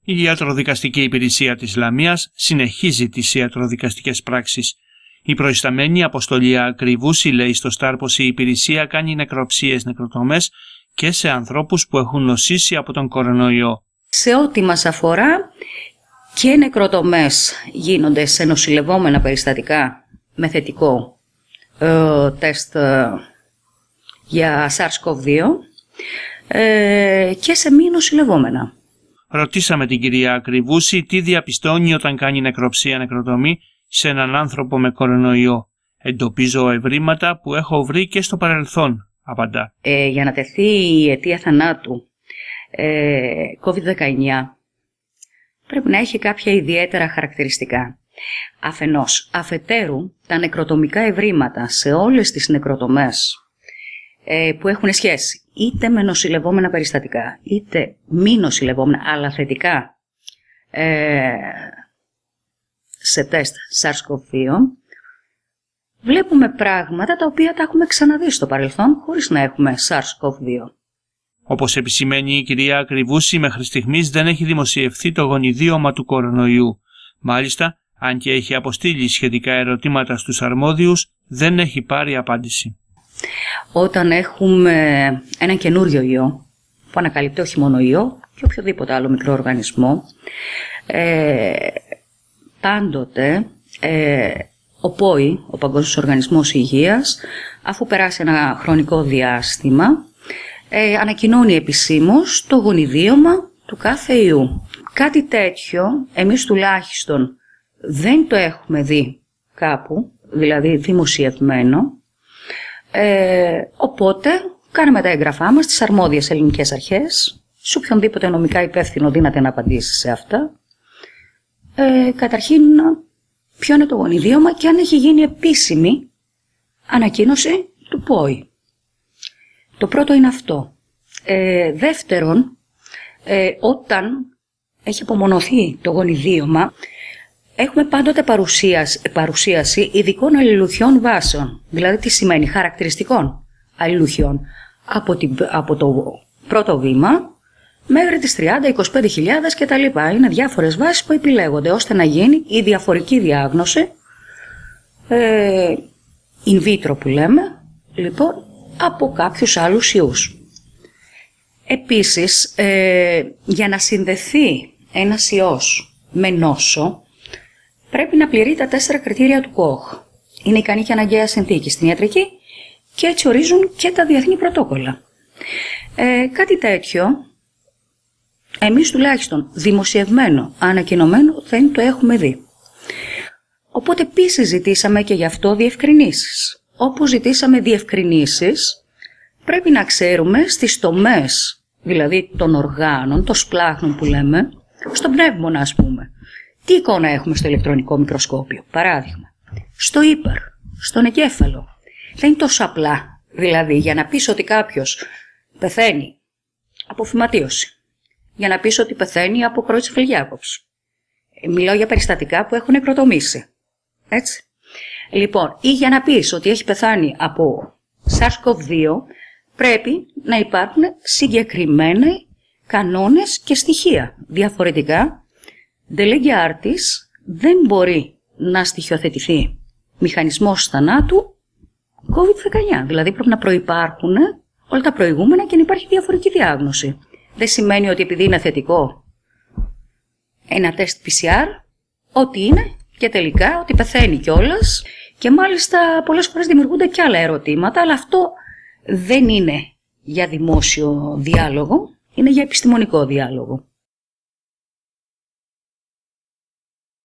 Η Ιατροδικαστική Υπηρεσία της Λαμίας συνεχίζει τις ιατροδικαστικές πράξεις. Η προϊσταμένη Αποστολή Ακριβούση λέει στο Σταρ πως η υπηρεσία κάνει νεκροψίες νεκροτομές και σε ανθρώπους που έχουν νοσήσει από τον κορονοϊό. Σε ό,τι μας αφορά, και νεκροτομές γίνονται σε νοσηλευόμενα περιστατικά με θετικό τεστ για SARS-CoV-2 και σε μη νοσηλευόμενα. Ρωτήσαμε την κυρία Ακριβούση τι διαπιστώνει όταν κάνει νεκροψία νεκροτομή σε έναν άνθρωπο με κορονοϊό. «Εντοπίζω ευρήματα που έχω βρει και στο παρελθόν», απαντά. Για να τεθεί η αιτία θανάτου COVID-19 πρέπει να έχει κάποια ιδιαίτερα χαρακτηριστικά. Αφενός, αφετέρου, τα νεκροτομικά ευρήματα σε όλες τις νεκροτομές που έχουν σχέση είτε με νοσηλευόμενα περιστατικά είτε μη νοσηλευόμενα αλλά θετικά σε τεστ SARS-CoV-2, βλέπουμε πράγματα τα οποία τα έχουμε ξαναδεί στο παρελθόν χωρίς να έχουμε SARS-CoV-2. Όπως επισημαίνει η κυρία Ακριβούση, μέχρι στιγμής δεν έχει δημοσιευθεί το γονιδίωμα του κορονοϊού. Μάλιστα, αν και έχει αποστείλει σχετικά ερωτήματα στους αρμόδιους, δεν έχει πάρει απάντηση. Όταν έχουμε έναν καινούριο ιό, που ανακαλύπτει όχι μόνο ιό και οποιοδήποτε άλλο μικρό οργανισμό, πάντοτε ο ΠΟΗ, ο Παγκόσμιος Οργανισμός Υγείας, αφού περάσει ένα χρονικό διάστημα, ανακοινώνει επισήμως το γονιδίωμα του κάθε ιού. Κάτι τέτοιο, εμείς τουλάχιστον δεν το έχουμε δει κάπου, δηλαδή δημοσιευμένο, οπότε κάναμε τα έγγραφά μας στις αρμόδιες ελληνικές αρχές, σε οποιονδήποτε νομικά υπεύθυνο δύναται να απαντήσει σε αυτά. Καταρχήν, ποιο είναι το γονιδίωμα και αν έχει γίνει επίσημη ανακοίνωση του ΠΟΗ. Το πρώτο είναι αυτό. Δεύτερον, όταν έχει απομονωθεί το γονιδίωμα, έχουμε πάντοτε παρουσίαση ειδικών αλληλουχιών βάσεων. Δηλαδή, τι σημαίνει χαρακτηριστικών αλληλουχιών από το πρώτο βήμα μέχρι τις 30-25.000 κτλ. Είναι διάφορες βάσεις που επιλέγονται ώστε να γίνει η διαφορική διάγνωση in vitro που λέμε, λοιπόν, από κάποιους άλλους ιούς. Επίσης, για να συνδεθεί ένας ιός με νόσο, πρέπει να πληρεί τα 4 κριτήρια του ΚΟΧ. Είναι ικανή και αναγκαία συνθήκη στην ιατρική και έτσι ορίζουν και τα διεθνή πρωτόκολλα. Κάτι τέτοιο, εμείς τουλάχιστον δημοσιευμένο, ανακοινωμένο, δεν το έχουμε δει. Οπότε επίσης ζητήσαμε και γι' αυτό διευκρινήσεις. Όπως ζητήσαμε διευκρινήσεις, πρέπει να ξέρουμε στις τομές, δηλαδή των οργάνων, των σπλάχνων που λέμε, στον πνεύμονα ας πούμε. Τι εικόνα έχουμε στο ηλεκτρονικό μικροσκόπιο, παράδειγμα. Στο ύπαρ, στον εγκέφαλο. Δεν είναι τόσο απλά, δηλαδή για να πεις ότι κάποιος πεθαίνει από φυματίωση, για να πεις ότι πεθαίνει από Κρόιτσφελ-Γιάκοψ. Μιλάω για περιστατικά που έχουν νεκροτομήσει. Έτσι. Λοιπόν, ή για να πεις ότι έχει πεθάνει από SARS-CoV-2, πρέπει να υπάρχουν συγκεκριμένοι κανόνες και στοιχεία. Διαφορετικά, de lege artis δεν μπορεί να στοιχειοθετηθεί μηχανισμός θανάτου COVID-19. Δηλαδή πρέπει να προϋπάρχουν όλα τα προηγούμενα και να υπάρχει διαφορική διάγνωση. Δεν σημαίνει ότι επειδή είναι θετικό ένα τεστ PCR, ότι είναι και τελικά ότι πεθαίνει κιόλας, και μάλιστα πολλές φορές δημιουργούνται και άλλα ερωτήματα, αλλά αυτό δεν είναι για δημόσιο διάλογο, είναι για επιστημονικό διάλογο.